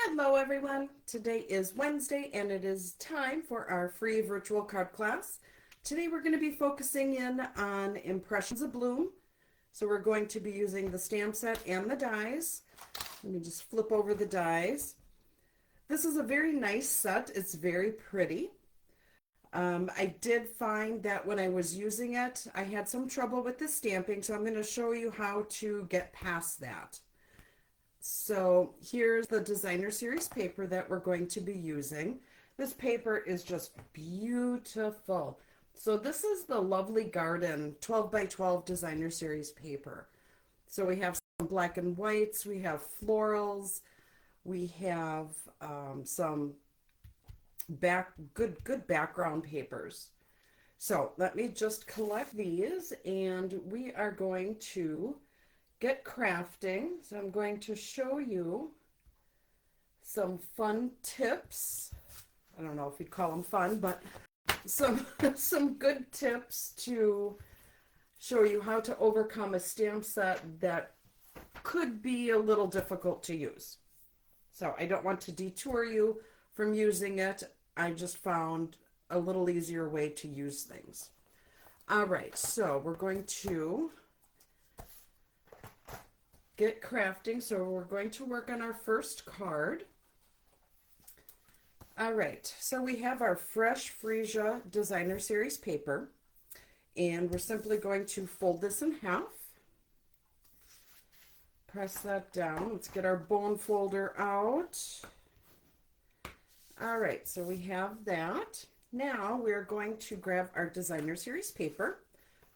Hello everyone. Today is Wednesday and it is time for our free virtual card class. Today we're going to be focusing in on impressions of Bloom. So we're going to be using the stamp set and the dies. Let me just flip over the dies. This is a very nice set. It's very pretty. I did find that when I was using it, I had some trouble with the stamping, so I'm going to show you how to get past that. So here's the designer series paper that we're going to be using. This paper is just beautiful. So this is the Lovely Garden 12 by 12 designer series paper. So we have some black and whites, we have florals, we have some good background papers. So let me just collect these and we are going to get crafting. So I'm going to show you some fun tips. I don't know if you'd call them fun, but some good tips to show you how to overcome a stamp set that could be a little difficult to use. So I don't want to detour you from using it. I just found a little easier way to use things. All right, so we're going to get crafting. So we're going to work on our first card. All right, so we have our Fresh Freesia Designer Series paper, and we're simply going to fold this in half. Press that down. Let's get our bone folder out. All right, so we have that. Now we're going to grab our Designer Series paper,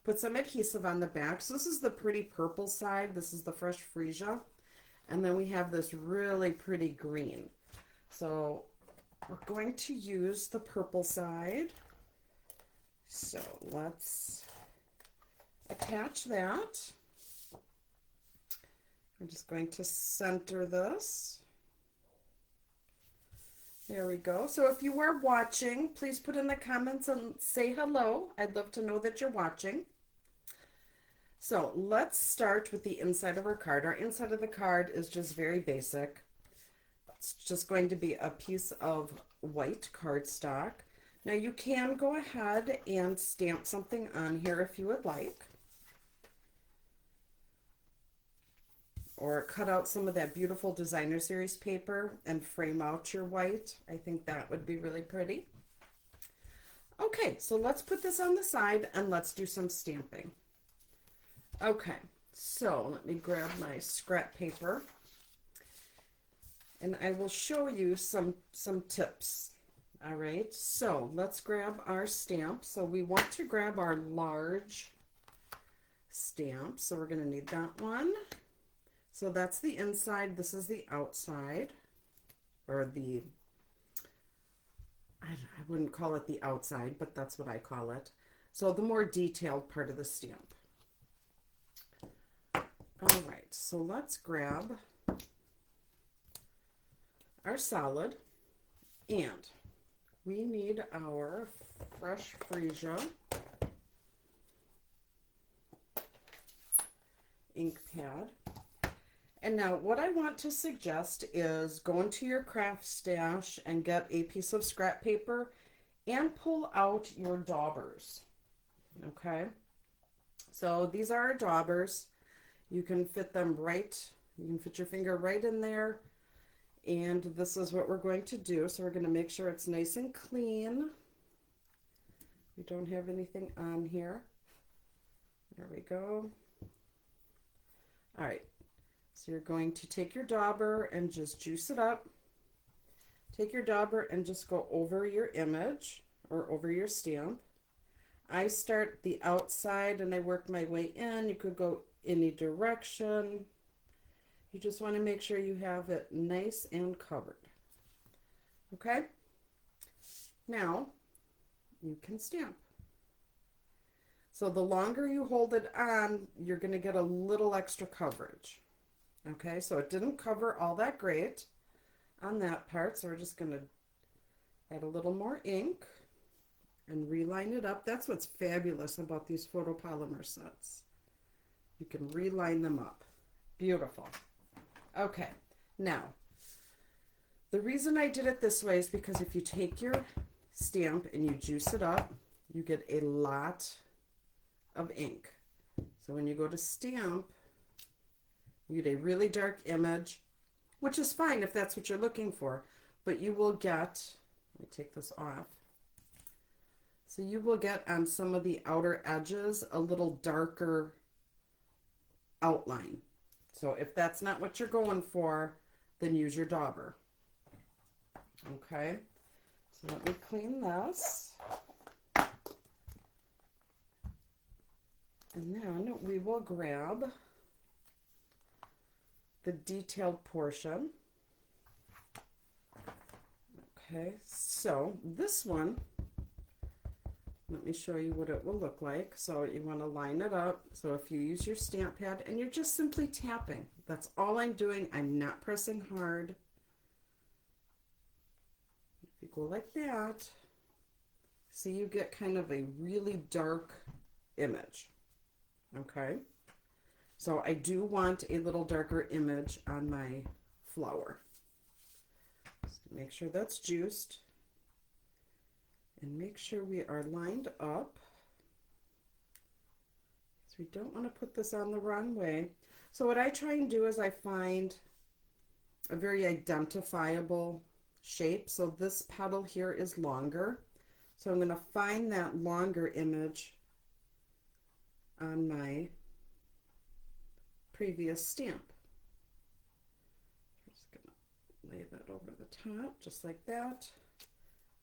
put some adhesive on the back. So this is the pretty purple side. This is the Fresh Freesia. And then we have this really pretty green. So we're going to use the purple side. So let's attach that. I'm just going to center this. There we go. So if you are watching, please put in the comments and say hello. I'd love to know that you're watching. So let's start with the inside of our card. Our inside of the card is just very basic. It's just going to be a piece of white cardstock. Now you can go ahead and stamp something on here if you would like. Or cut out some of that beautiful designer series paper and frame out your white. I think that would be really pretty. Okay, so let's put this on the side and let's do some stamping. Okay, so let me grab my scrap paper and I will show you some tips. All right, so let's grab our stamp. So we want to grab our large stamp. So we're going to need that one. So that's the inside, this is the outside, or I wouldn't call it the outside, but that's what I call it. So the more detailed part of the stamp. All right, so let's grab our solid, and we need our Fresh Freesia ink pad. And now what I want to suggest is go into your craft stash and get a piece of scrap paper and pull out your daubers. Okay, so these are our daubers. You can fit them right, you can fit your finger right in there. And this is what we're going to do. So we're going to make sure it's nice and clean. We don't have anything on here. There we go. All right. So you're going to take your dauber and just juice it up. Take your dauber and just go over your image or over your stamp. I start the outside and I work my way in. You could go any direction. You just want to make sure you have it nice and covered. Okay? Now, you can stamp. So the longer you hold it on, you're going to get a little extra coverage. Okay, so it didn't cover all that great on that part, so we're just going to add a little more ink and reline it up. That's what's fabulous about these photopolymer sets. You can reline them up. Beautiful. Okay, now The reason I did it this way is because if you take your stamp and you juice it up, you get a lot of ink. So when you go to stamp, you get a really dark image, which is fine if that's what you're looking for, but you will get, let me take this off. So you will get on some of the outer edges a little darker outline. So if that's not what you're going for, then use your dauber. Okay, so let me clean this. And then we will grab the detailed portion. Okay, so this one, let me show you what it will look like. So you want to line it up. So if you use your stamp pad and you're just simply tapping, that's all I'm doing. I'm not pressing hard. If you go like that, see, you get kind of a really dark image. Okay, so I do want a little darker image on my flower. Just make sure that's juiced and make sure we are lined up. So we don't want to put this on the wrong way. So what I try and do is I find a very identifiable shape. So this petal here is longer. So I'm going to find that longer image on my previous stamp. I'm just going to lay that over the top just like that,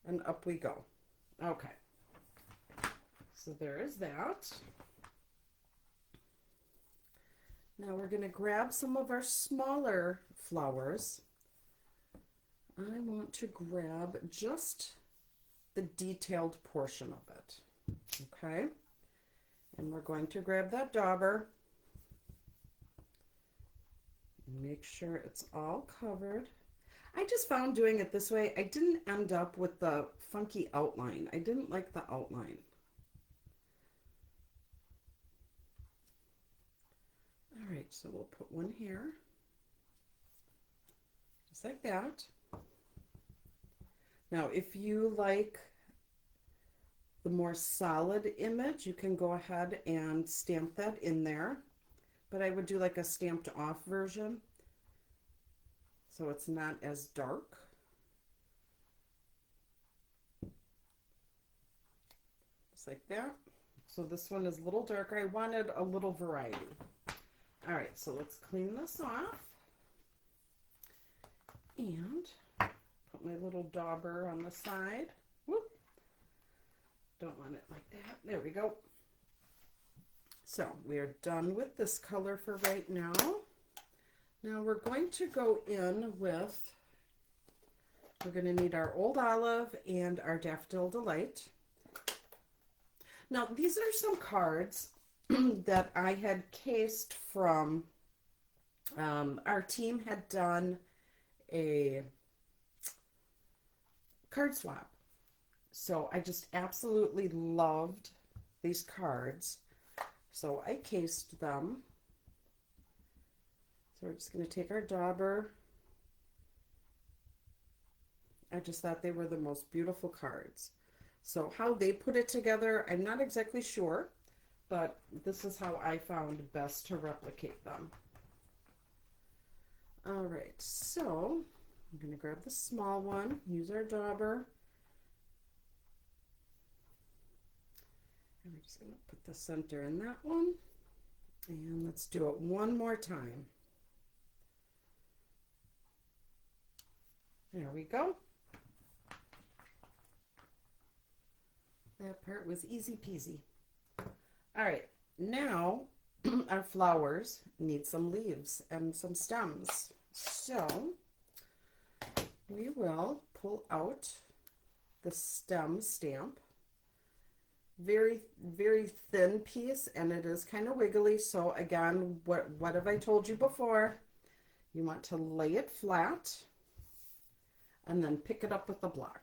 and up we go. Okay, so there is that. Now we're going to grab some of our smaller flowers. I want to grab just the detailed portion of it. Okay, and we're going to grab that dauber. Make sure it's all covered. I just found doing it this way, I didn't end up with the funky outline. I didn't like the outline. All right, so we'll put one here, just like that. Now, if you like the more solid image, you can go ahead and stamp that in there, but I would do like a stamped off version, so it's not as dark. Just like that. So this one is a little darker. I wanted a little variety. All right, so let's clean this off and put my little dauber on the side. Whoop. Don't want it like that. There we go. So we are done with this color for right now. Now we're going to go in with, we're going to need our Old Olive and our Daffodil Delight. Now these are some cards that I had cased from, our team had done a card swap. So I just absolutely loved these cards. So I cased them. So we're just going to take our dauber. I just thought they were the most beautiful cards. So how they put it together, I'm not exactly sure, but this is how I found best to replicate them. All right, so I'm going to grab the small one, use our dauber. And we're just going to put the center in that one. And let's do it one more time. There we go. That part was easy peasy. All right, now our flowers need some leaves and some stems. So we will pull out the stem stamp. Very, very thin piece, and it is kind of wiggly. So again, what have I told you before? You want to lay it flat and then pick it up with the block.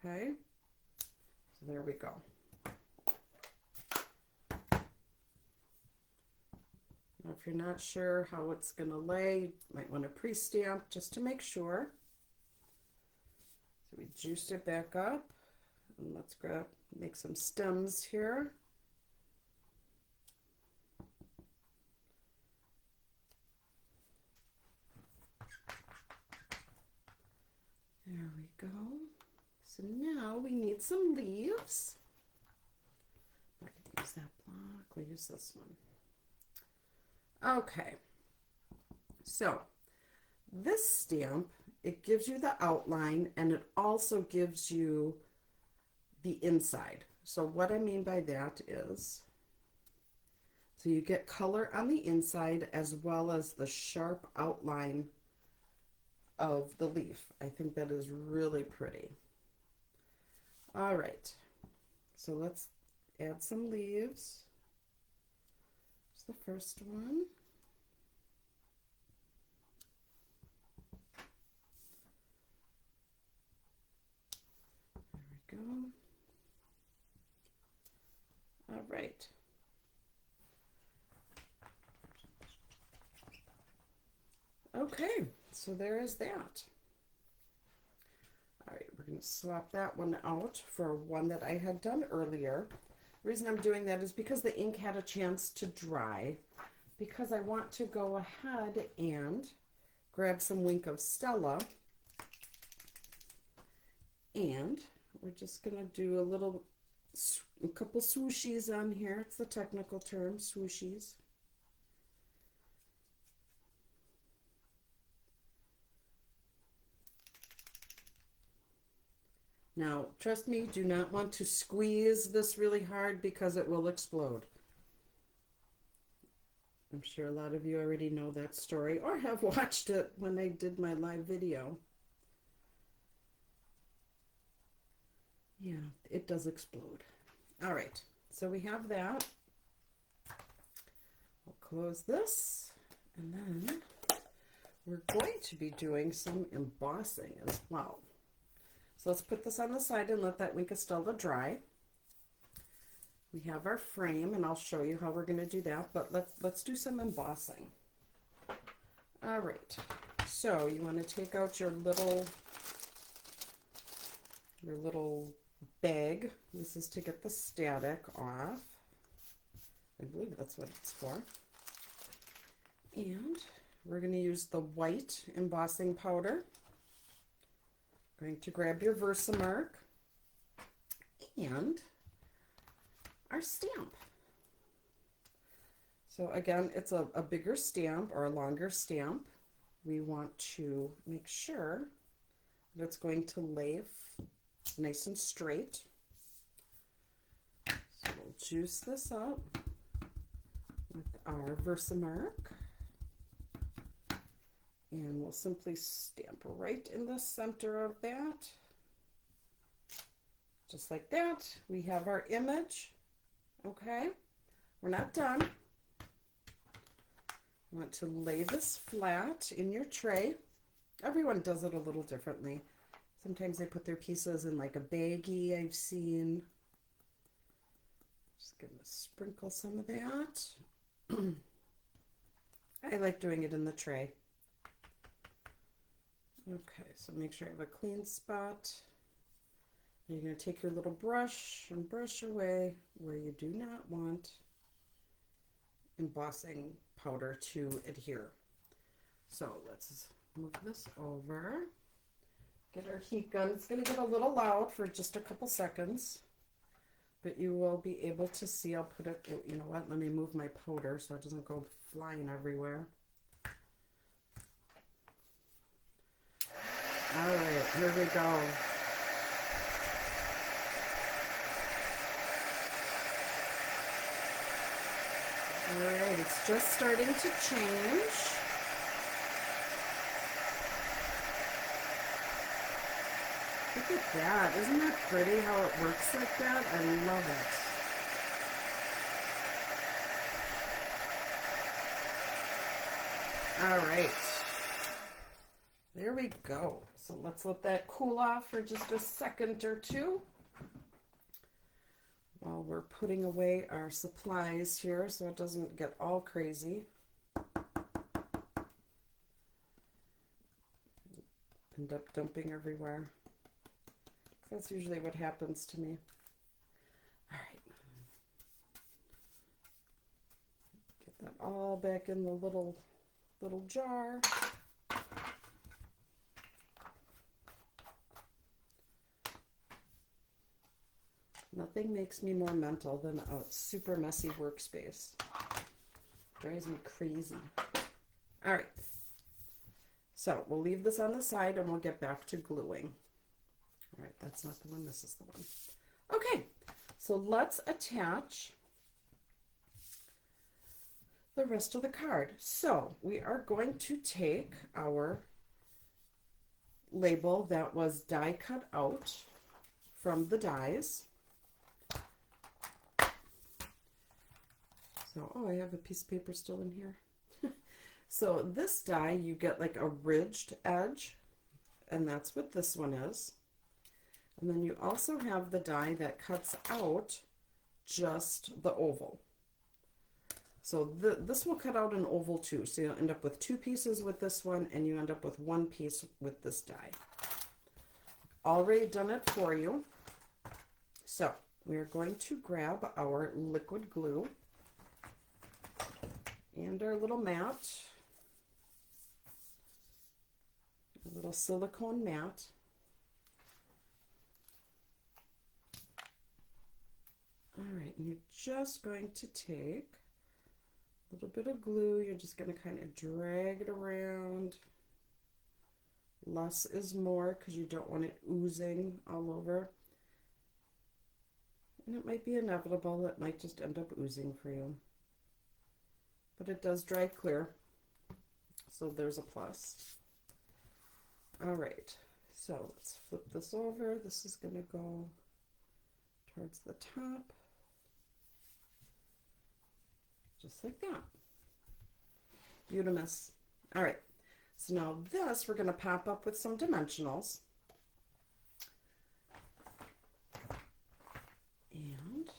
Okay, so there we go. Now, if you're not sure how it's going to lay, you might want to pre-stamp just to make sure. So we juiced it back up. And let's make some stems here. There we go. So now we need some leaves. I can use that block. We'll use this one. Okay. So this stamp, it gives you the outline and it also gives you the inside. So what I mean by that is, so you get color on the inside as well as the sharp outline of the leaf. I think that is really pretty. All right, so let's add some leaves. Here's the first one. There we go. All right. Okay, so there is that. All right, we're going to swap that one out for one that I had done earlier. The reason I'm doing that is because the ink had a chance to dry, because I want to go ahead and grab some Wink of Stella, and we're just going to do a couple swooshies on here. It's the technical term, swooshies. Now, trust me, do not want to squeeze this really hard because it will explode. I'm sure a lot of you already know that story or have watched it when I did my live video. Yeah, it does explode. All right, so we have that. We'll close this, and then we're going to be doing some embossing as well. So let's put this on the side and let that Wink of Stella dry. We have our frame, and I'll show you how we're going to do that, but let's do some embossing. All right, so you want to take out your little bag. This is to get the static off. I believe that's what it's for. And we're going to use the white embossing powder. Going to grab your Versamark and our stamp. So again, it's a bigger stamp or a longer stamp. We want to make sure that it's going to lay nice and straight. So we'll juice this up with our Versamark. And we'll simply stamp right in the center of that. Just like that. We have our image. Okay, we're not done. You want to lay this flat in your tray. Everyone does it a little differently. Sometimes they put their pieces in like a baggie, I've seen. Just gonna sprinkle some of that. I like doing it in the tray. Okay, so make sure you have a clean spot. You're going to take your little brush and brush away where you do not want embossing powder to adhere. So let's move this over. Get our heat gun. It's going to get a little loud for just a couple seconds, but you will be able to see. I'll put it, you know what, let me move my powder so it doesn't go flying everywhere. All right, here we go. All right, it's just starting to change. Look at that. Isn't that pretty how it works like that? I love it. All right. There we go. So let's let that cool off for just a second or two while we're putting away our supplies here so it doesn't get all crazy. End up dumping everywhere. That's usually what happens to me. All right. Get that all back in the little jar. Nothing makes me more mental than a super messy workspace. Drives me crazy. All right. So we'll leave this on the side and we'll get back to gluing. All right, that's not the one, this is the one. Okay, so let's attach the rest of the card. So we are going to take our label that was die cut out from the dies. So, oh, I have a piece of paper still in here. So this die, you get like a ridged edge, and that's what this one is. And then you also have the die that cuts out just the oval. So this will cut out an oval too. So you'll end up with two pieces with this one, and you end up with one piece with this die. Already done it for you. So we're going to grab our liquid glue and our little mat, a little silicone mat. All right, and you're just going to take a little bit of glue. You're just going to kind of drag it around. Less is more because you don't want it oozing all over. And it might be inevitable. It might just end up oozing for you. But it does dry clear, so there's a plus. All right, so let's flip this over. This is going to go towards the top, just like that. Beautimous. All right, so now this we're going to pop up with some dimensionals. And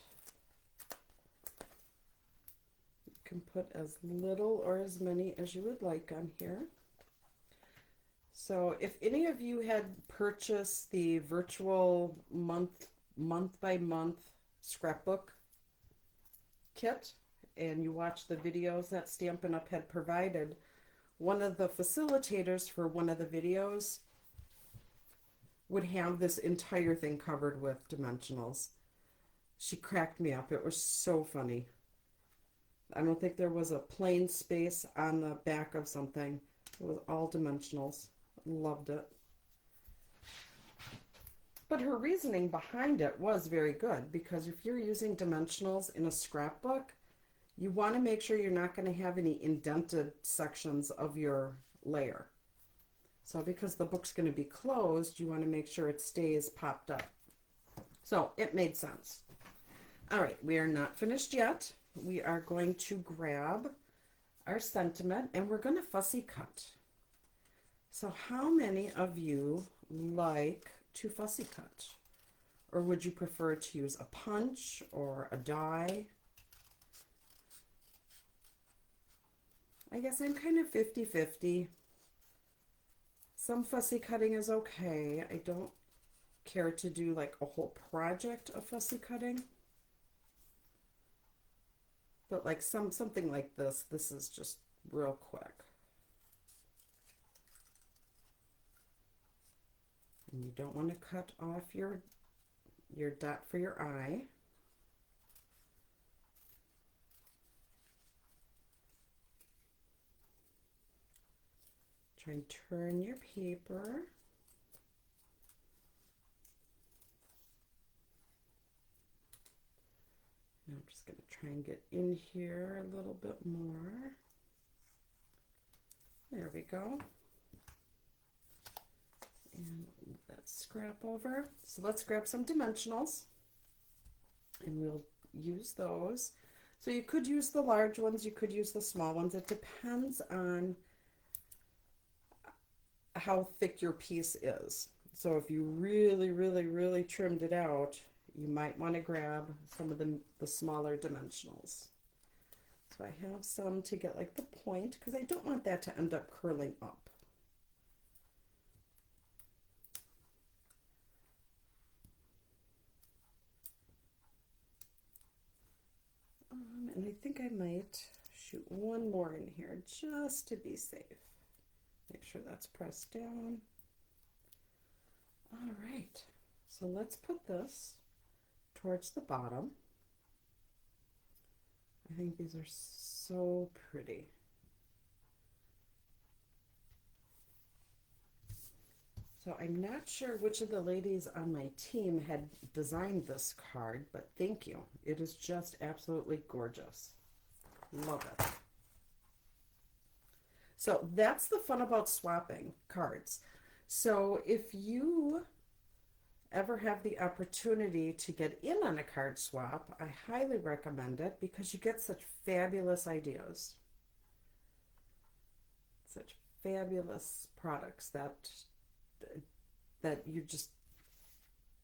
you can put as little or as many as you would like on here. So if any of you had purchased the virtual month by month scrapbook kit and you watched the videos that Stampin' Up! Had provided, one of the facilitators for one of the videos would have this entire thing covered with dimensionals. She cracked me up. It was so funny. I don't think there was a plain space on the back of something. It was all dimensionals. Loved it. But her reasoning behind it was very good, because if you're using dimensionals in a scrapbook, you want to make sure you're not going to have any indented sections of your layer. So because the book's going to be closed, you want to make sure it stays popped up. So it made sense. All right, we are not finished yet. We are going to grab our sentiment and we're going to fussy cut. So how many of you like to fussy cut? Or would you prefer to use a punch or a die? I guess I'm kind of 50-50. Some fussy cutting is okay. I don't care to do like a whole project of fussy cutting. But like something like this is just real quick. And you don't want to cut off your dot for your eye. Try and turn your paper. Now I'm just going to try and get in here a little bit more. There we go. And let's scrap over. So let's grab some dimensionals and we'll use those. So you could use the large ones, you could use the small ones. It depends on how thick your piece is. So if you really trimmed it out, you might want to grab some of the smaller dimensionals. So I have some to get like the point, because I don't want that to end up curling up. think I might shoot one more in here just to be safe. Make sure that's pressed down. All right, so let's put this towards the bottom. I think these are so pretty. So I'm not sure which of the ladies on my team had designed this card, but thank you. It is just absolutely gorgeous. Love it. So that's the fun about swapping cards. So if you ever have the opportunity to get in on a card swap, I highly recommend it because you get such fabulous ideas. Such fabulous products that you just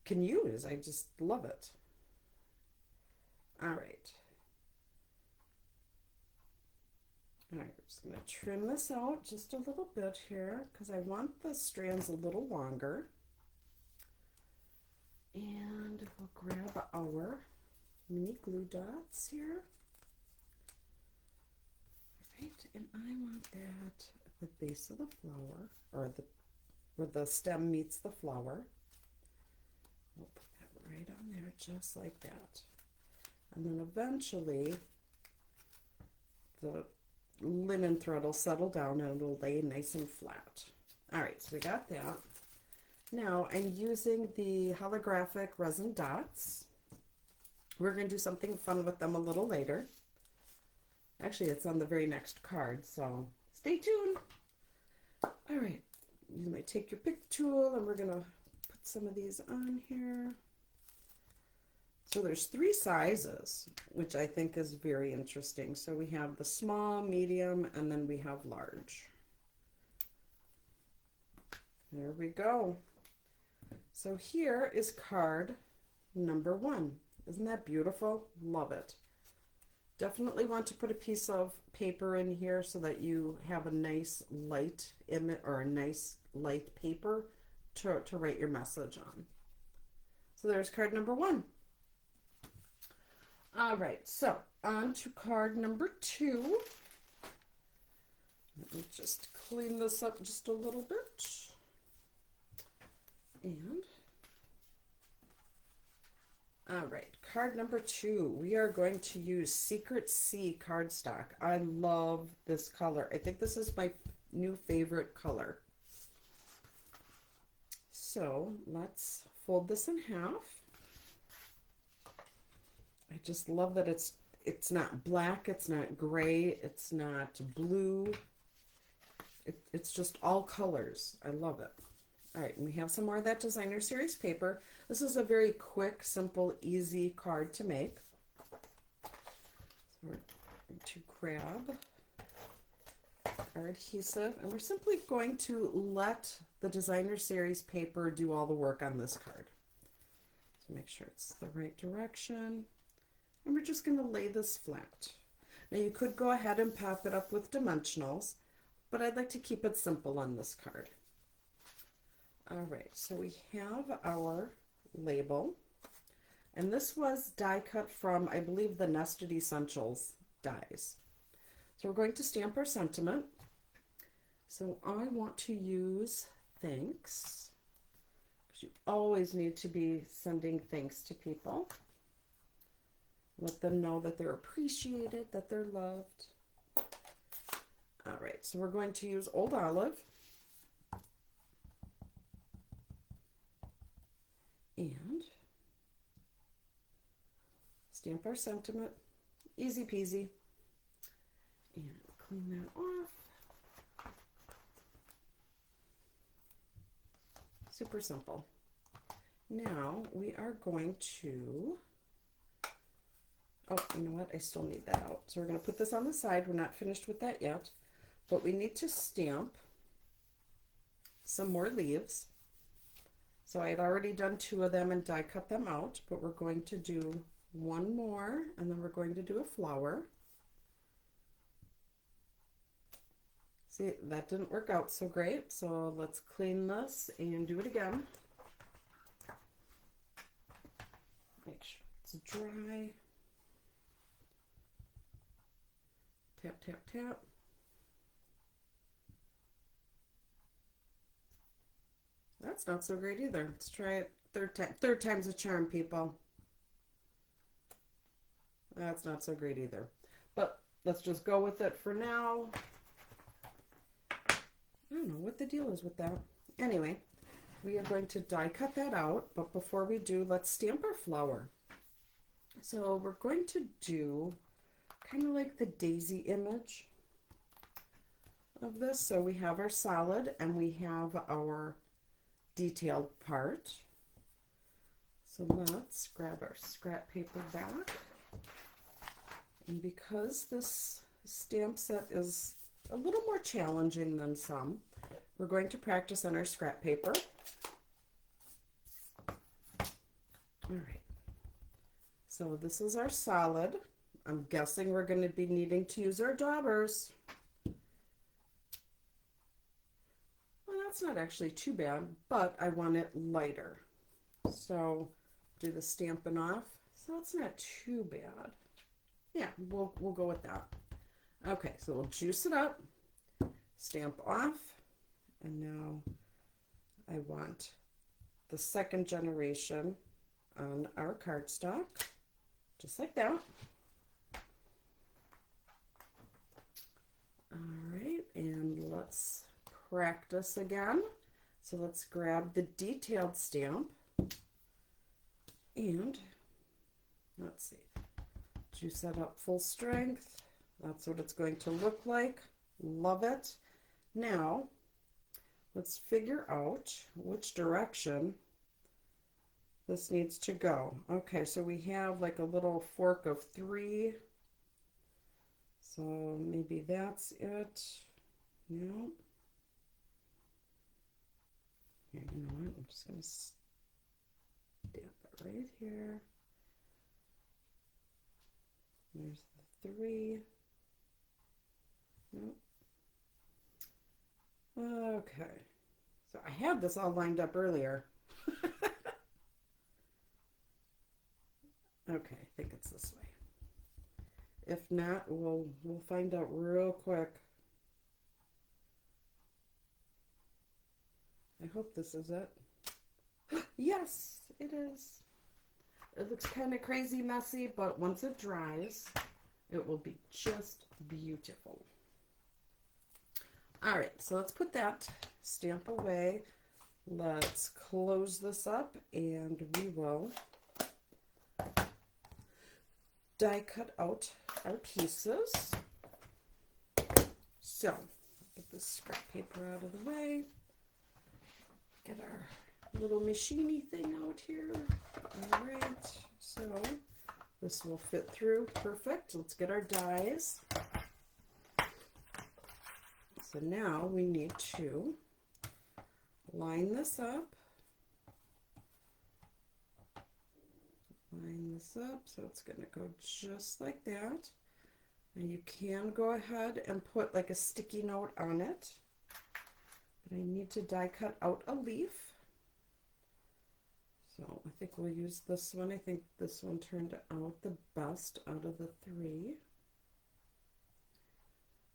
can use. I just love it. All right. All right, I'm just going to trim this out just a little bit here because I want the strands a little longer. And we'll grab our mini glue dots here. All right, and I want that at the base of the flower, or where the stem meets the flower. We'll put that right on there, just like that. And then eventually the linen thread will settle down and it'll lay nice and flat. All right, so we got that. Now I'm using the holographic resin dots. We're going to do something fun with them a little later. Actually, it's on the very next card, so stay tuned. All right, you might take your pick tool and we're going to put some of these on here. So there's 3 sizes, which I think is very interesting. So we have the small, medium, and then we have large. There we go. So here is card number 1. Isn't that beautiful? Love it. Definitely want to put a piece of paper in here so that you have a nice light image or a nice light paper to write your message on. So there's card number 1. All right, so on to card number 2. Let me just clean this up just a little bit. And, all right, card number 2. We are going to use Secret Sea cardstock. I love this color. I think this is my new favorite color. So let's fold this in half. I just love that it's not black, it's not gray, it's not blue. It's just all colors. I love it. All right, and we have some more of that designer series paper. This is a very quick, simple, easy card to make. So we're going to grab our adhesive, and we're simply going to let the designer series paper do all the work on this card. So make sure it's the right direction. And we're just going to lay this flat. Now you could go ahead and pop it up with dimensionals, but I'd like to keep it simple on this card. All right, so we have our label, and this was die cut from, I believe, the Nested Essentials dies. So we're going to stamp our sentiment. So I want to use thanks, because you always need to be sending thanks to people. Let them know that they're appreciated, that they're loved. All right, so we're going to use Old Olive. And stamp our sentiment. Easy peasy. And clean that off. Super simple. Now we are going to, oh, you know what? I still need that out. So we're going to put this on the side. We're not finished with that yet, but we need to stamp some more leaves. So I had already done 2 of them and die cut them out, but we're going to do 1 more, and then we're going to do a flower. See, that didn't work out so great, so let's clean this and do it again. Make sure it's dry. Tap, tap, tap. That's not so great either. Let's try it third time. Third time's a charm, people. That's not so great either. But let's just go with it for now. I don't know what the deal is with that. Anyway, we are going to die cut that out. But before we do, let's stamp our flower. So we're going to do kind of like the daisy image of this. So we have our solid and we have our detailed part. So let's grab our scrap paper back. And because this stamp set is a little more challenging than some, we're going to practice on our scrap paper. All right. So this is our solid. I'm guessing we're going to be needing to use our daubers. Well, that's not actually too bad, but I want it lighter. So do the Stampin' Off. So it's not too bad. Yeah, we'll go with that. Okay, so we'll juice it up, stamp off, and now I want the second generation on our cardstock, just like that. All right, and let's practice again. So let's grab the detailed stamp and let's see, juice that up full strength. That's what it's going to look like. Love it. Now, let's figure out which direction this needs to go. Okay, so we have like a little fork of 3. So maybe that's it. No. Here, you know what? I'm just going to stamp it right here. There's the 3. Nope. Okay. So I had this all lined up earlier. Okay, I think it's this way. If not, we'll find out real quick. I hope this is it. Yes, it is. It looks kind of crazy messy, but once it dries, it will be just beautiful. All right, so let's put that stamp away. Let's close this up and we will die cut out our pieces. So, get this scrap paper out of the way. Get our little machine-y thing out here. All right, so this will fit through perfect. Let's get our dies. So now we need to line this up. Line this up so it's going to go just like that. And you can go ahead and put like a sticky note on it. But I need to die cut out a leaf. So I think we'll use this one. I think this one turned out the best out of the 3.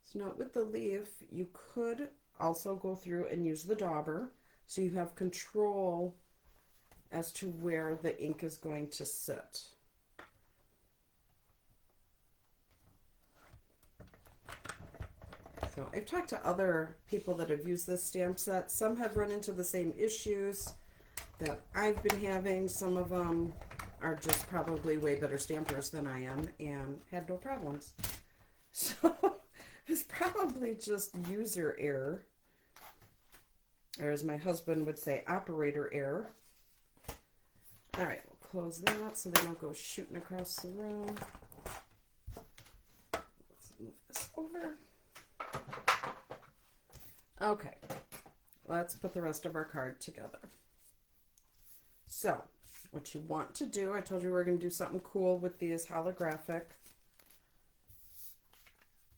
So now with the leaf, you could also go through and use the dauber so you have control as to where the ink is going to sit. So I've talked to other people that have used this stamp set. Some have run into the same issues that I've been having. Some of them are just probably way better stampers than I am and had no problems. So it's probably just user error, or as my husband would say, operator error. All right, we'll close that so they don't go shooting across the room. Let's move this over. Okay, let's put the rest of our card together. So, what you want to do, I told you we were going to do something cool with these holographic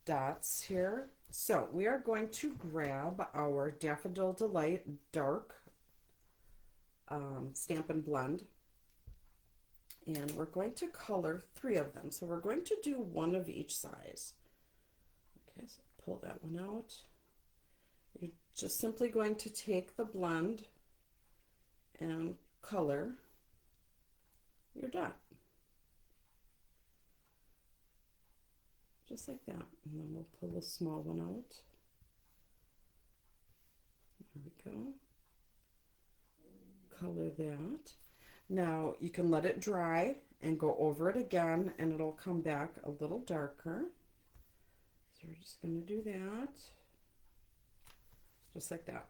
dots here. So we are going to grab our Daffodil Delight Dark Stampin' Blend, and we're going to color 3 of them. So we're going to do 1 of each size. Okay, so pull that one out. You're just simply going to take the blend and color your dot. Just like that. And then we'll pull the small one out. There we go. Color that. Now you can let it dry and go over it again and it'll come back a little darker. So we're just going to do that. Just like that.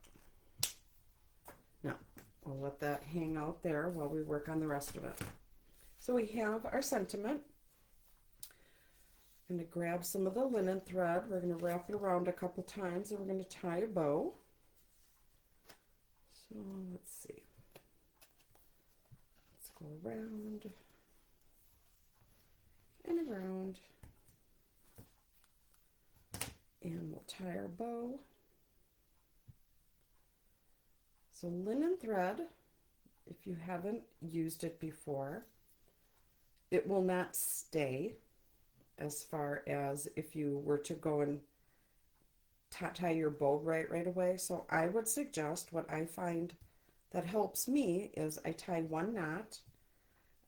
Now, we'll let that hang out there while we work on the rest of it. So we have our sentiment. I'm going to grab some of the linen thread. We're going to wrap it around a couple times and we're going to tie a bow. So let's see. Let's go around and around. And we'll tie our bow. So linen thread, if you haven't used it before, it will not stay as far as if you were to go and tie your bow right away. So I would suggest, what I find that helps me is I tie one knot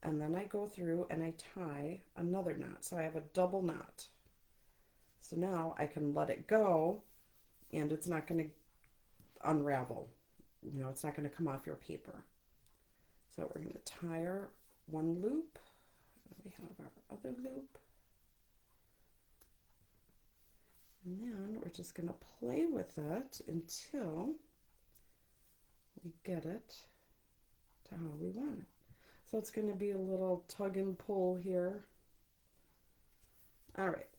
and then I go through and I tie another knot. So I have a double knot. So now I can let it go and it's not going to unravel. You know, it's not going to come off your paper. So we're going to tie our one loop. We have our other loop. And then we're just going to play with it until we get it to how we want it. So it's going to be a little tug and pull here. All right,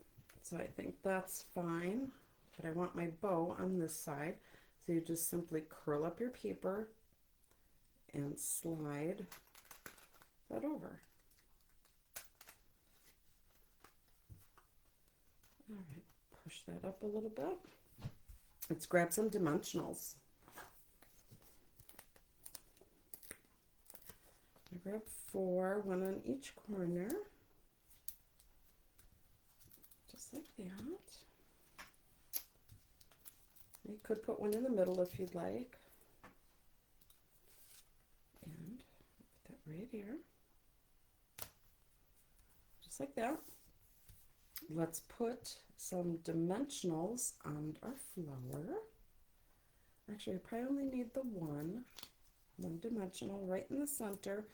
so I think that's fine, but I want my bow on this side. So you just simply curl up your paper and slide that over. All right, push that up a little bit. Let's grab some dimensionals. I grab 4, one on each corner, just like that. You could put one in the middle if you'd like. And put that right here. Just like that. Let's put some dimensionals on our flower. Actually, I probably only need the one dimensional right in the center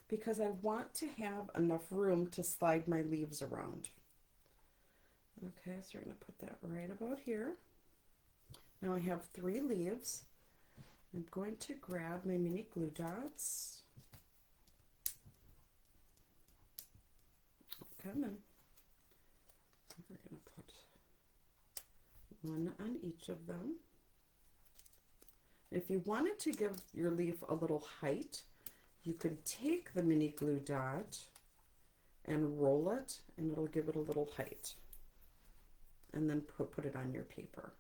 because I want to have enough room to slide my leaves around. Okay, so we're going to put that right about here. Now I have 3 leaves. I'm going to grab my mini glue dots. Come in. We're going to put one on each of them. If you wanted to give your leaf a little height, you could take the mini glue dot and roll it, and it'll give it a little height. And then put it on your paper.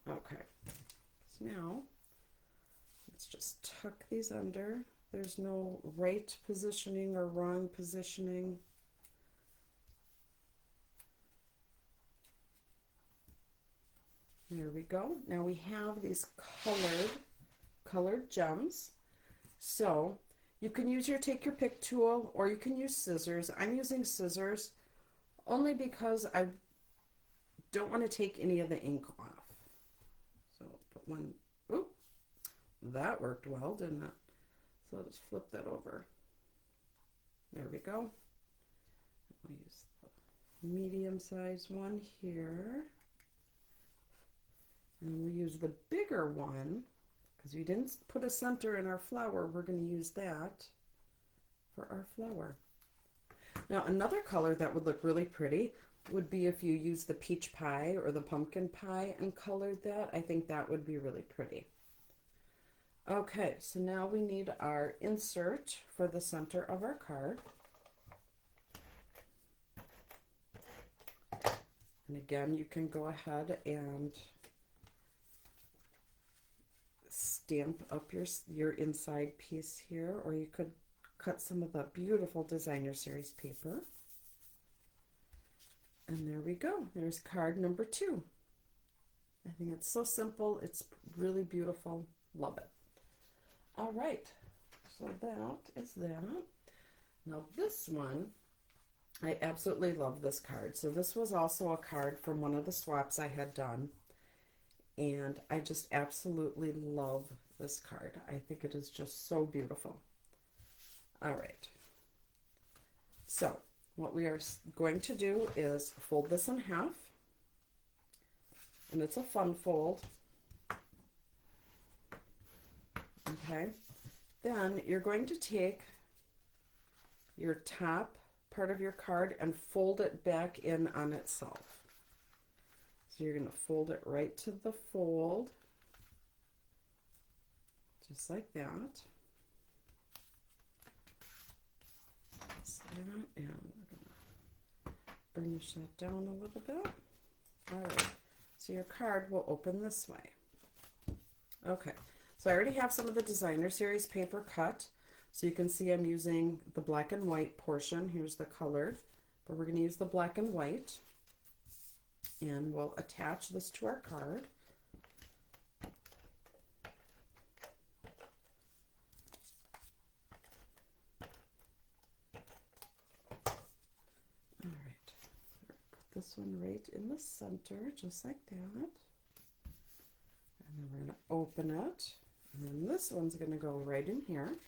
Okay, so now let's just tuck these under. There's no right positioning or wrong positioning. There we go. Now we have these colored gems. So you can use take your pick tool or you can use scissors. I'm using scissors only because I don't want to take any of the ink off. So put one, oop, that worked well, didn't it? So I'll just flip that over. There we go. I'll use the medium-sized one here. And we'll use the bigger one, because we didn't put a center in our flower, we're going to use that for our flower. Now another color that would look really pretty would be if you use the peach pie or the pumpkin pie and colored that. I think that would be really pretty. Okay, so now we need our insert for the center of our card. And again, you can go ahead and stamp up your inside piece here, or you could cut some of the beautiful designer series paper. And there we go. There's card number 2. I think it's so simple. It's really beautiful. Love it. All right. So that is that. Now this one, I absolutely love this card. So this was also a card from one of the swaps I had done. And I just absolutely love this card. I think it is just so beautiful. All right. So what we are going to do is fold this in half. And it's a fun fold. Okay. Then you're going to take your top part of your card and fold it back in on itself. So you're going to fold it right to the fold, just like that. And we're going to burnish that down a little bit. All right. So your card will open this way. Okay. So I already have some of the Designer Series paper cut. So you can see I'm using the black and white portion. Here's the colored, but we're going to use the black and white. And we'll attach this to our card. All right. Put this one right in the center, just like that. And then we're going to open it. And then this one's going to go right in here.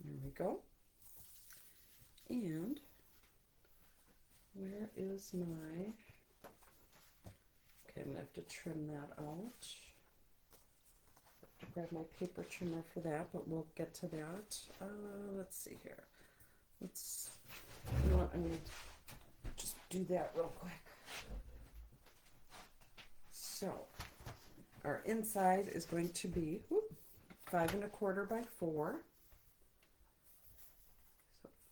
There we go. And where is my, okay, I'm going to have to trim that out. Grab my paper trimmer for that, but we'll get to that. Let's see here. You know what, I'm going to just do that real quick. So, our inside is going to be 5 1/4 by 4.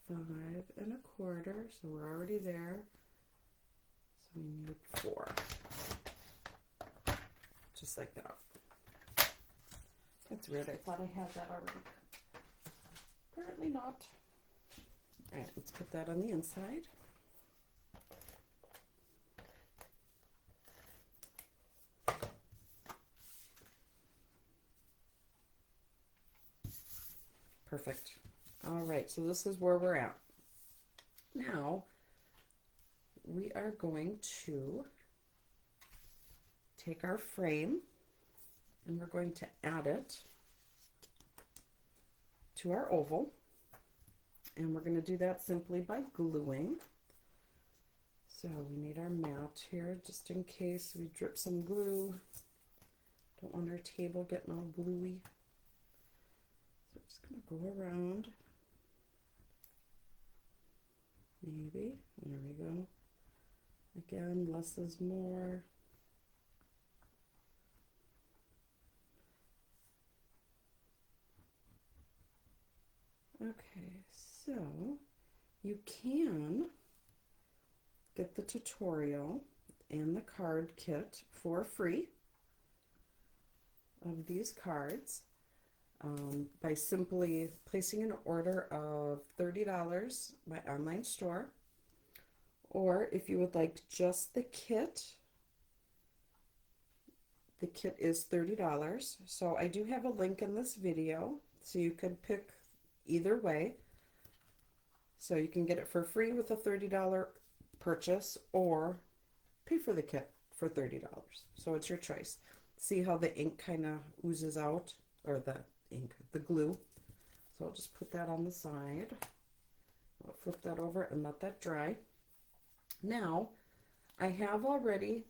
So 5 1/4, so we're already there. So we need 4. Just like that. That's weird, I thought I had that already. Apparently not. Alright, let's put that on the inside. Perfect. All right, so this is where we're at. Now, we are going to take our frame and we're going to add it to our oval. And we're going to do that simply by gluing. So we need our mat here just in case we drip some glue. Don't want our table getting all gluey. So I'm just going to go around. Maybe. There we go. Again, less is more. Okay, so you can get the tutorial and the card kit for free of these cards by simply placing an order of $30 by online store, or if you would like just the kit is $30. So I do have a link in this video, so you could pick either way. So you can get it for free with a $30 purchase, or pay for the kit for $30. So it's your choice. See how the ink kind of oozes out, or the glue. So I'll just put that on the side. I'll flip that over and let that dry. Now, I have already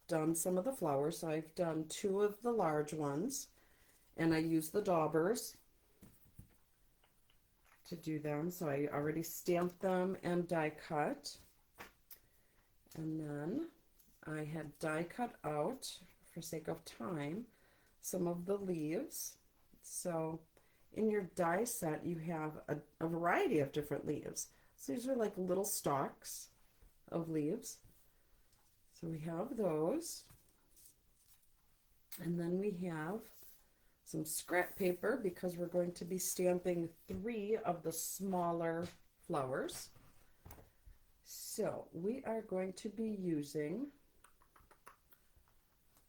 done some of the flowers. So I've done 2 of the large ones, and I use the daubers to do them. So I already stamped them and die cut. And then I had die cut out, for sake of time, some of the leaves. So in your die set, you have a variety of different leaves. So these are like little stalks of leaves. So we have those. And then we have some scrap paper, because we're going to be stamping 3 of the smaller flowers. So we are going to be using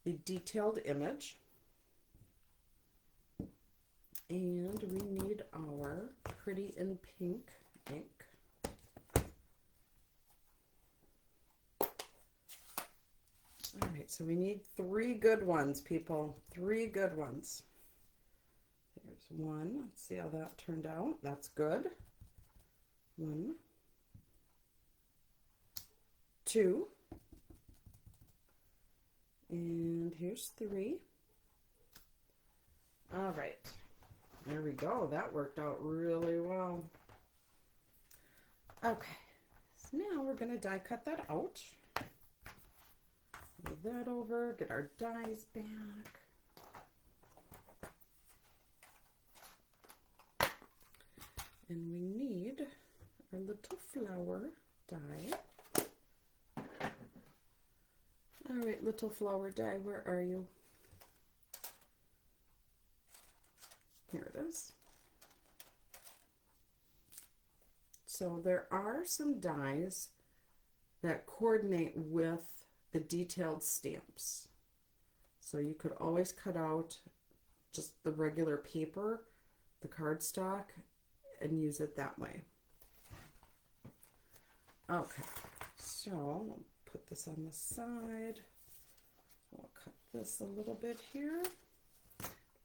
the detailed image, and we need our Pretty in Pink ink. All right, so we need 3 good ones, people. 3 good ones. There's one. Let's see how that turned out. That's good. 1, 2, and here's 3. All right, there we go. That worked out really well. Okay, so now we're going to die cut that out. Move that over, get our dies back. And we need our little flower die. All right, little flower die, where are you? Here it is. So there are some dies that coordinate with the detailed stamps. So you could always cut out just the regular paper, the cardstock, and use it that way. Okay, so I'll put this on the side. We'll cut this a little bit here,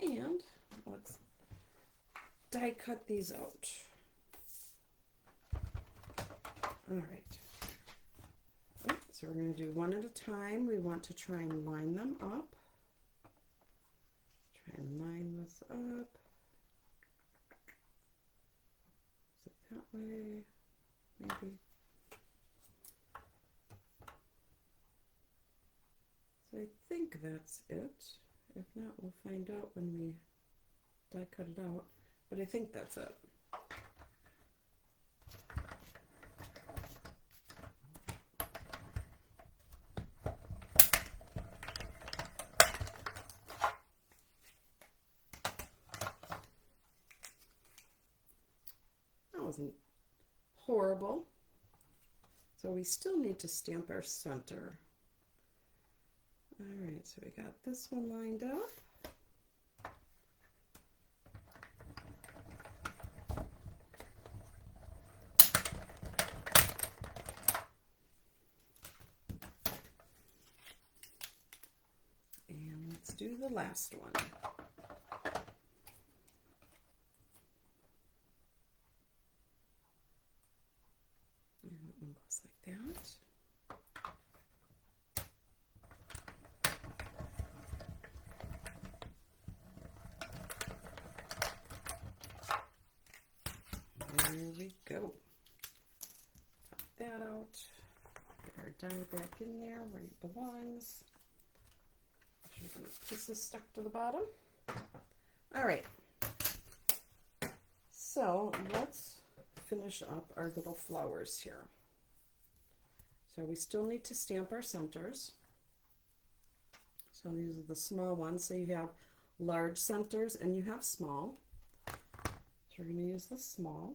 and let's die cut these out. All right. So we're going to do one at a time. We want to try and line them up. Try and line this up. Is it that way? Maybe. So I think that's it. If not, we'll find out when we die cut it out. But I think that's it. Wasn't horrible. So we still need to stamp our center. All right, so we got this one lined up. And let's do the last one. Goes like that. There we go. Pop that out. Get our die back in there where it belongs. This is stuck to the bottom. All right. So let's finish up our little flowers here. So we still need to stamp our centers. So these are the small ones. So you have large centers and you have small. So we're going to use the small.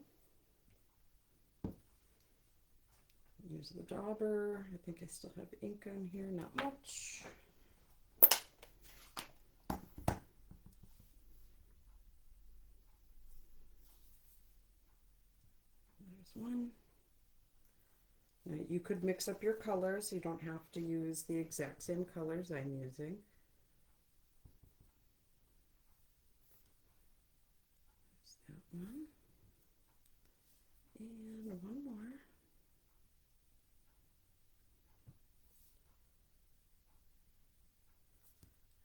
Use the dauber. I think I still have ink on here, not much. There's one. Now you could mix up your colors. You don't have to use the exact same colors I'm using. There's that one. And one more.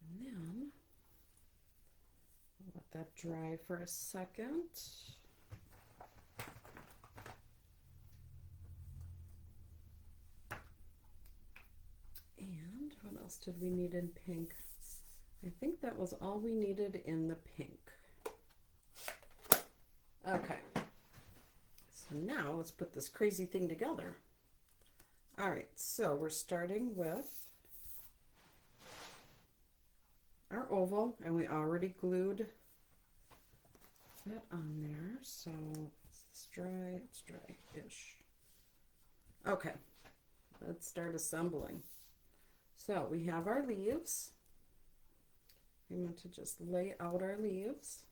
And then I'll let that dry for a second. And what else did we need in pink? I think that was all we needed in the pink. Okay. So now let's put this crazy thing together. All right, so we're starting with our oval, and we already glued that on there. So It's dry-ish. Okay, let's start assembling. So we have our leaves. I'm going to just lay out our leaves.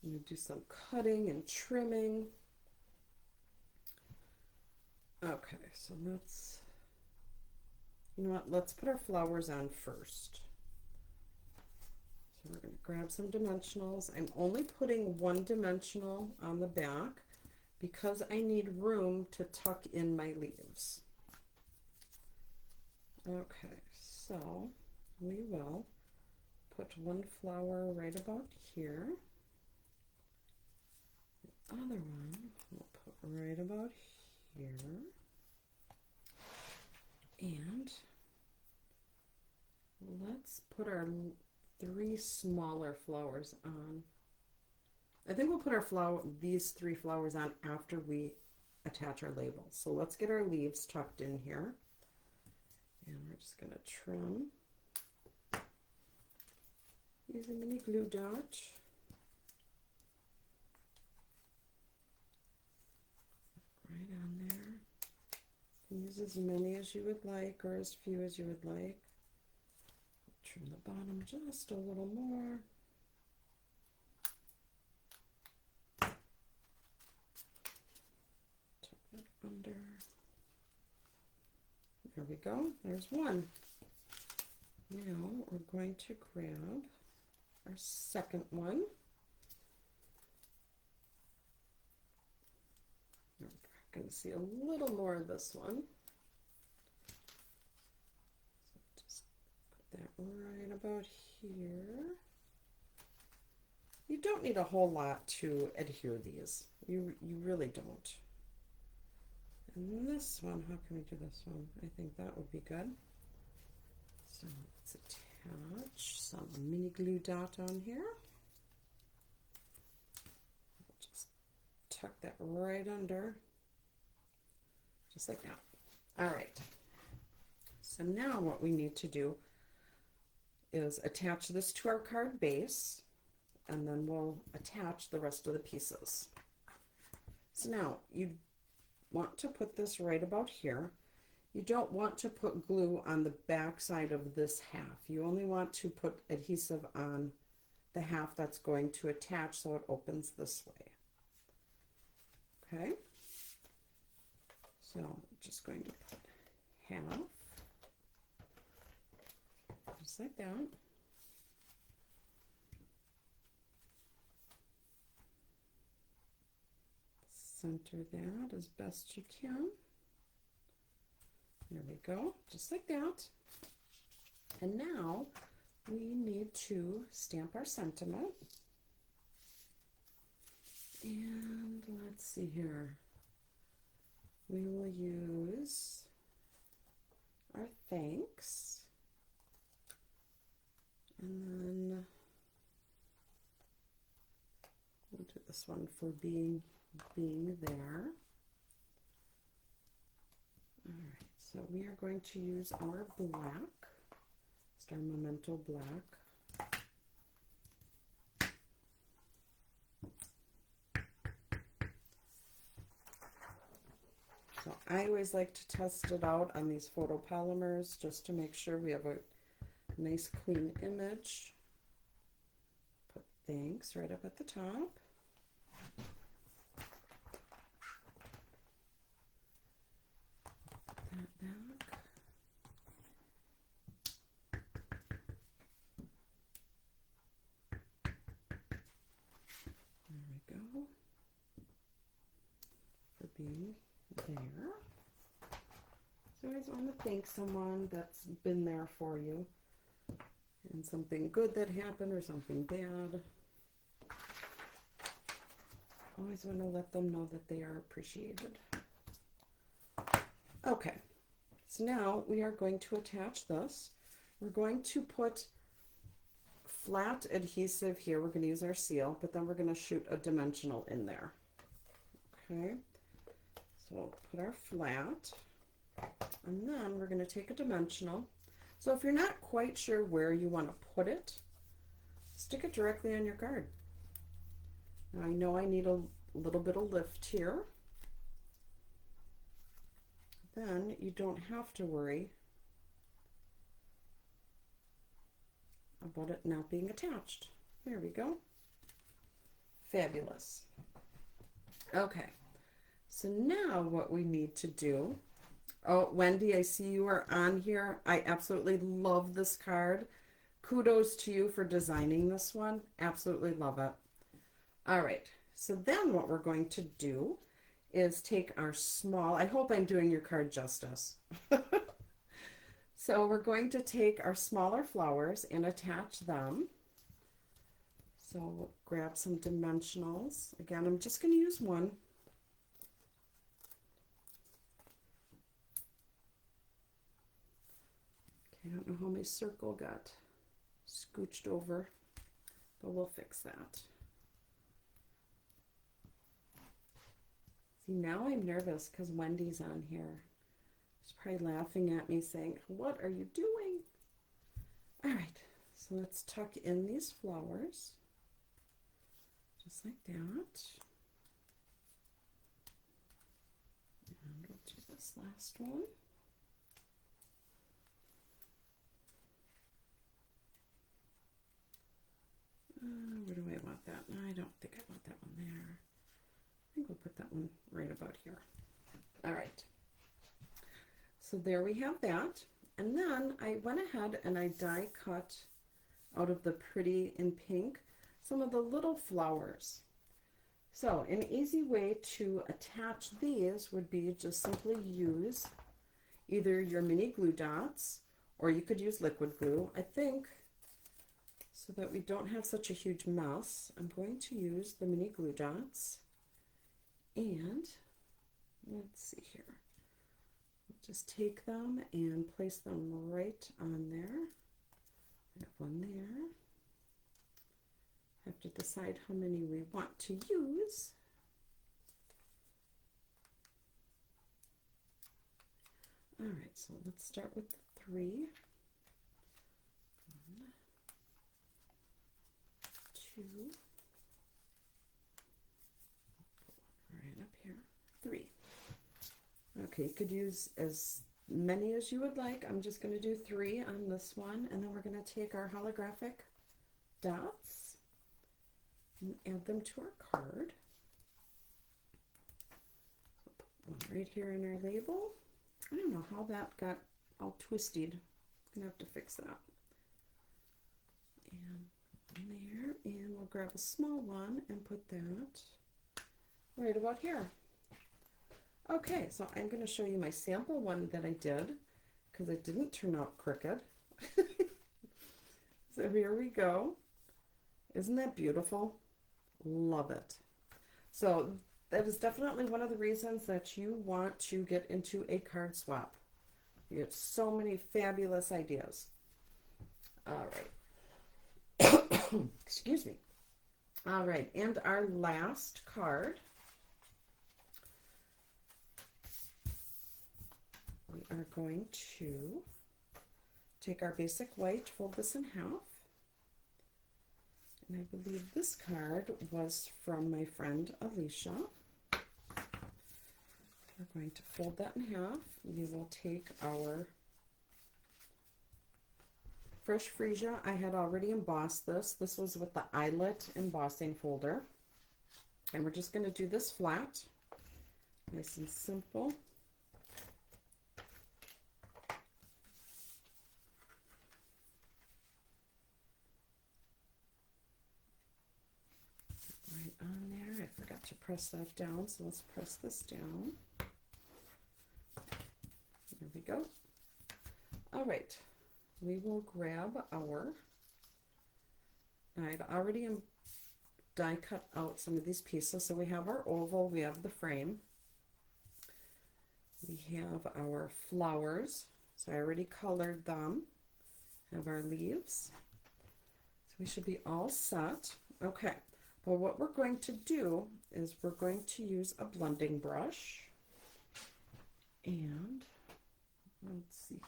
I'm going to do some cutting and trimming. Okay, so let's, you know what, let's put our flowers on first. So we're going to grab some dimensionals. I'm only putting one dimensional on the back because I need room to tuck in my leaves. Okay, so we will put one flower right about here. The other one we'll put right about here. And let's put our 3 smaller flowers on. I think we'll put these 3 flowers on after we attach our labels. So let's get our leaves tucked in here. And we're just going to trim. Use a mini glue dot. Right on there. Use as many as you would like or as few as you would like. Trim the bottom just a little more. Tuck that under. There we go. There's one. Now we're going to grab our second one. We're going to see a little more of this one. So just put that right about here. You don't need a whole lot to adhere these. You really don't. And this one, how can we do this one? I think that would be good. So let's attach some mini glue dot on here. Just tuck that right under, just like that. All right. So now what we need to do is attach this to our card base, and then we'll attach the rest of the pieces. So now you want to put this right about here. You don't want to put glue on the back side of this half. You only want to put adhesive on the half that's going to attach so it opens this way. Okay? So I'm just going to put half, just like that. Center that as best you can. There we go, just like that. And now we need to stamp our sentiment. And let's see here. We will use our thanks. And then we'll do this one for being there. All right, so we are going to use our black, it's our Memento black. So I always like to test it out on these photopolymers just to make sure we have a nice clean image. Put thanks right up at the top. That back. There we go. For being there. So I always want to thank someone that's been there for you, and something good that happened or something bad. Always want to let them know that they are appreciated. Okay, so now we are going to attach this. We're going to put flat adhesive here. We're going to use our seal, but then we're going to shoot a dimensional in there. Okay, so we'll put our flat, and then we're going to take a dimensional. So if you're not quite sure where you want to put it, stick it directly on your card. Now I know I need a a little bit of lift here. Then you don't have to worry about it not being attached. There we go. Fabulous. Okay, so now what we need to do, oh, Wendy, I see you are on here. I absolutely love this card. Kudos to you for designing this one. Absolutely love it. All right, so then what we're going to do is take our small, I hope I'm doing your card justice. So we're going to take our smaller flowers and attach them. So we'll grab some dimensionals. Again, I'm just going to use one. Okay, I don't know how my circle got scooched over, but we'll fix that. See, now I'm nervous because Wendy's on here. She's probably laughing at me saying, "What are you doing?" All right, so let's tuck in these flowers. Just like that. And we'll do this last one. Where do I want that? No, I don't think I want that one there. I think we'll put that one right about here. All right. So there we have that. And then I went ahead and I die cut out of the Pretty in Pink some of the little flowers. So an easy way to attach these would be just simply use either your mini glue dots, or you could use liquid glue. I think, so that we don't have such a huge mess, I'm going to use the mini glue dots. And let's see here. Just take them and place them right on there. I have one there. Have to decide how many we want to use. All right, so let's start with the 3. 1, 2, right up here, 3. Okay, you could use as many as you would like. I'm just going to do 3 on this one, and then we're going to take our holographic dots and add them to our card. Put one right here in our label. I don't know how that got all twisted. I'm going to have to fix that. And there, and we'll grab a small one and put that right about here. Okay, so I'm going to show you my sample one that I did, because it didn't turn out crooked. So here we go. Isn't that beautiful? Love it. So that is definitely one of the reasons that you want to get into a card swap. You get so many fabulous ideas. All right. Excuse me. All right, and our last card. We are going to take our basic white, fold this in half. And I believe this card was from my friend Alicia. We're going to fold that in half. We will take our Fresh Freesia. I had already embossed this. This was with the eyelet embossing folder. And we're just going to do this flat. Nice and simple. Right on there. I forgot to press that down, so let's press this down. There we go. All right. We will grab our, I've already die cut out some of these pieces. So we have our oval, we have the frame, we have our flowers. So I already colored them. Have our leaves. So we should be all set. Okay. Well, what we're going to do is we're going to use a blending brush. And let's see here.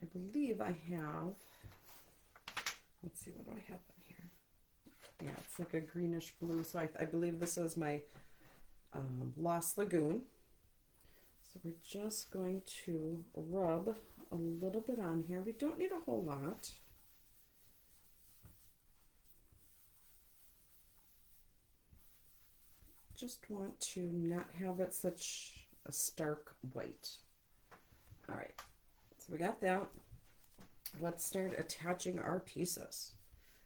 I believe I have, let's see, what do I have in here? Yeah, it's like a greenish blue. So I believe this is my Lost Lagoon. So we're just going to rub a little bit on here. We don't need a whole lot. Just want to not have it such a stark white. All right, so we got that. Let's start attaching our pieces.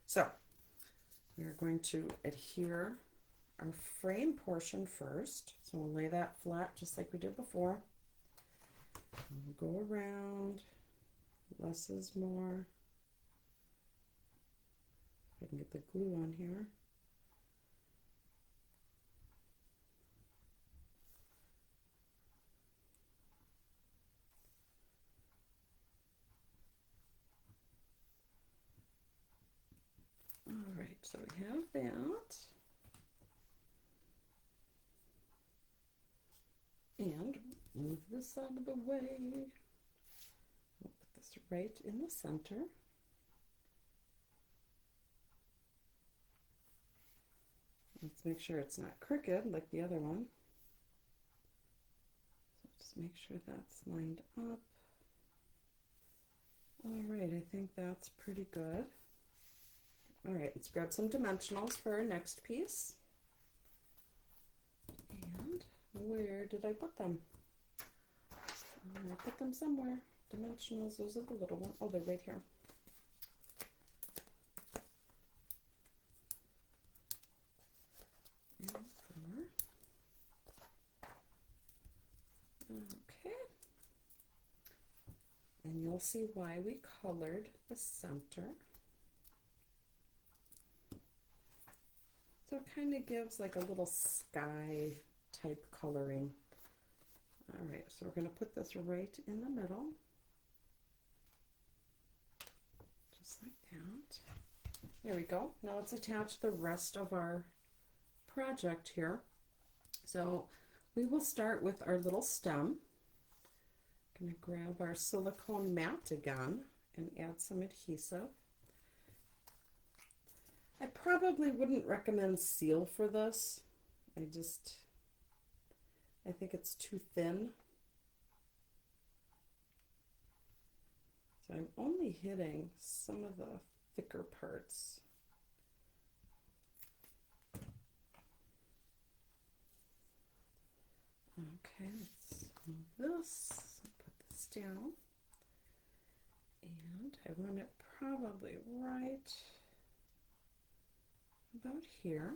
So we're going to adhere our frame portion first. So we'll lay that flat just like we did before. We'll go around, less is more. If I can get the glue on here. All right, so we have that. And move this out of the way. We'll put this right in the center. Let's make sure it's not crooked like the other one. So just make sure that's lined up. All right, I think that's pretty good. All right, let's grab some dimensionals for our next piece. And where did I put them? I put them somewhere. Dimensionals, those are the little ones. Oh, they're right here. And 4. Okay. And you'll see why we colored the center. So it kind of gives like a little sky type coloring. All right, so we're going to put this right in the middle. Just like that. There we go. Now let's attach the rest of our project here. So we will start with our little stem. I'm going to grab our silicone mat again and add some adhesive. I probably wouldn't recommend seal for this. I think it's too thin. So I'm only hitting some of the thicker parts. Okay, let's move this, put this down. And I want it probably right about here.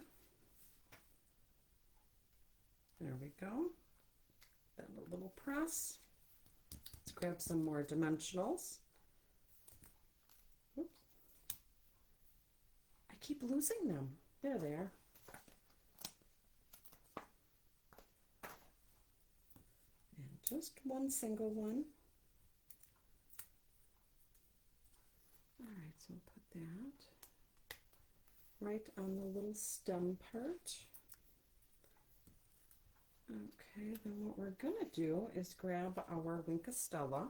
There we go. Then a little press. Let's grab some more dimensionals. Oops. I keep losing them. There they are. And just one single one. All right, so we'll put that right on the little stem part. Okay, then what we're gonna do is grab our Winkostella.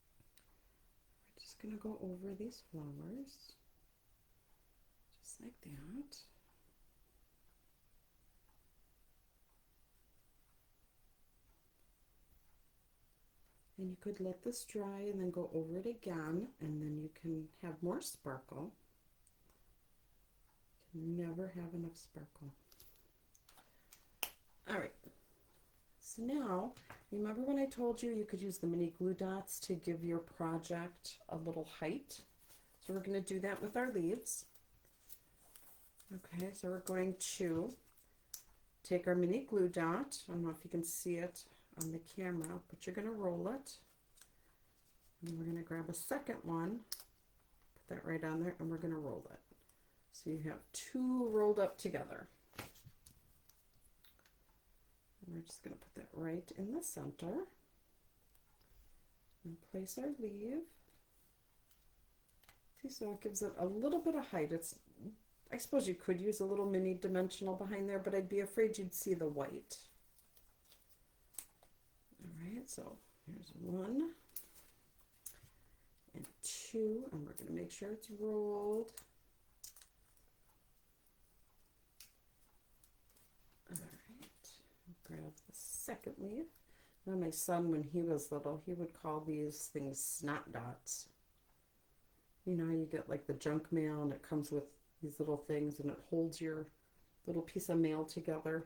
We're just gonna go over these flowers, just like that. And you could let this dry and then go over it again, and then you can have more sparkle. You can never have enough sparkle. All right, so now, remember when I told you you could use the mini glue dots to give your project a little height? So we're going to do that with our leaves. Okay, so we're going to take our mini glue dot. I don't know if you can see it on the camera, but you're going to roll it. And we're going to grab a second one, put that right on there, and we're going to roll it. So you have two rolled up together. And we're just going to put that right in the center and place our leaf. See, so it gives it a little bit of height. I suppose you could use a little mini dimensional behind there, but I'd be afraid you'd see the white. All right, so here's 1 and 2, and we're going to make sure it's rolled. grab the second leaf. Now my son, when he was little, he would call these things snot dots. You know, you get like the junk mail and it comes with these little things and it holds your little piece of mail together.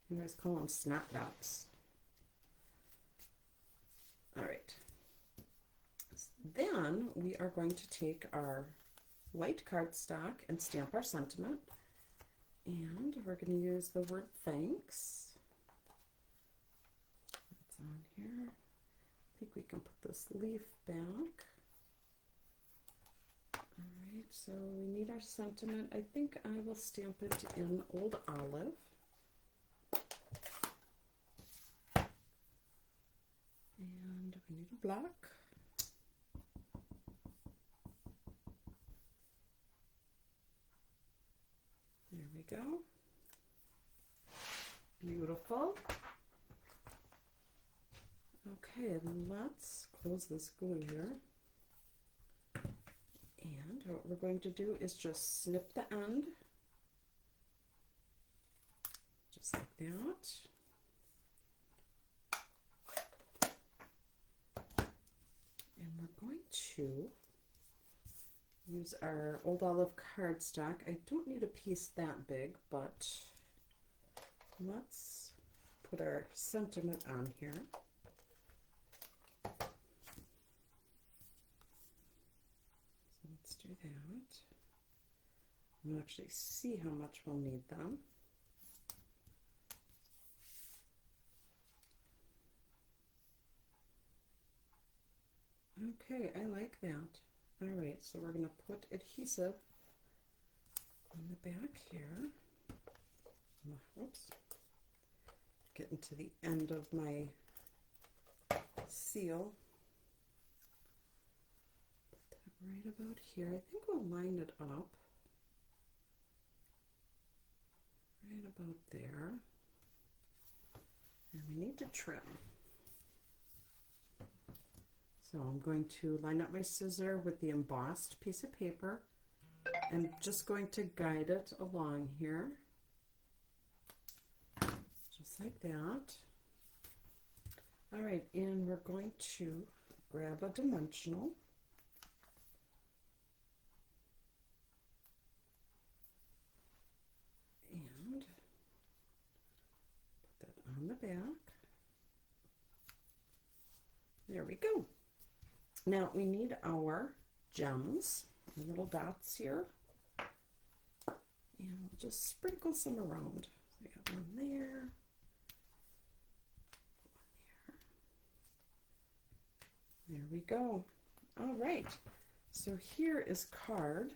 You guys call them snot dots. All right. Then we are going to take our white cardstock and stamp our sentiment. And we're going to use the word thanks. That's on here. I think we can put this leaf back. All right, so we need our sentiment. I think I will stamp it in Old Olive. And we need a block. There we go. Beautiful. Okay, then let's close this glue here. And what we're going to do is just snip the end, just like that. And we're going to use our Old Olive cardstock. I don't need a piece that big, but let's put our sentiment on here. Let's do that. We'll actually see how much we'll need them. Okay, I like that. All right, so we're going to put adhesive on the back here. Oops. Getting to the end of my seal. Right about here. I think we'll line it up right about there. And we need to trim. So I'm going to line up my scissor with the embossed piece of paper and just going to guide it along here. Just like that. All right, and we're going to grab a dimensional. And put that on the back. There we go. Now we need our gems, little dots here. And we'll just sprinkle some around. We got one there. There we go. All right. So here is card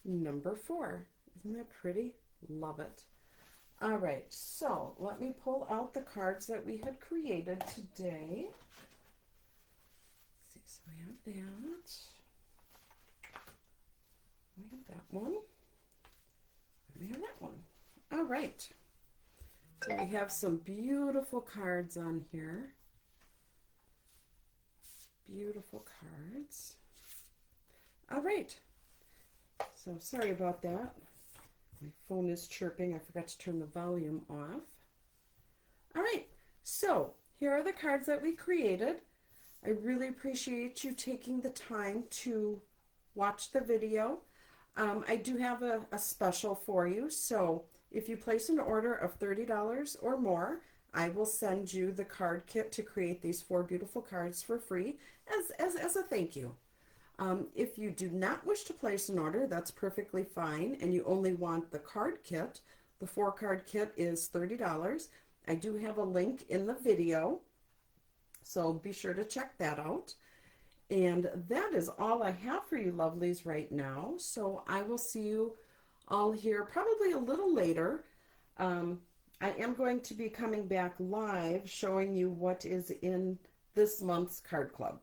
number 4. Isn't that pretty? Love it. All right, so let me pull out the cards that we had created today. Let's see, so we have that. We have that one. We have that one. All right. So we have some beautiful cards on here. Beautiful cards. All right. So sorry about that. My phone is chirping. I forgot to turn the volume off. All right, so here are the cards that we created. I really appreciate you taking the time to watch the video. I do have a special for you. So if you place an order of $30 or more, I will send you the card kit to create these 4 beautiful cards for free as a thank you. If you do not wish to place an order, that's perfectly fine, and you only want the card kit. The 4-card kit is $30. I do have a link in the video, so be sure to check that out. And that is all I have for you lovelies right now, so I will see you all here probably a little later. I am going to be coming back live showing you what is in this month's card club.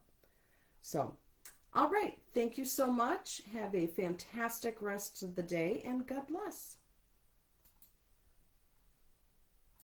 So, all right, thank you so much. Have a fantastic rest of the day, and God bless.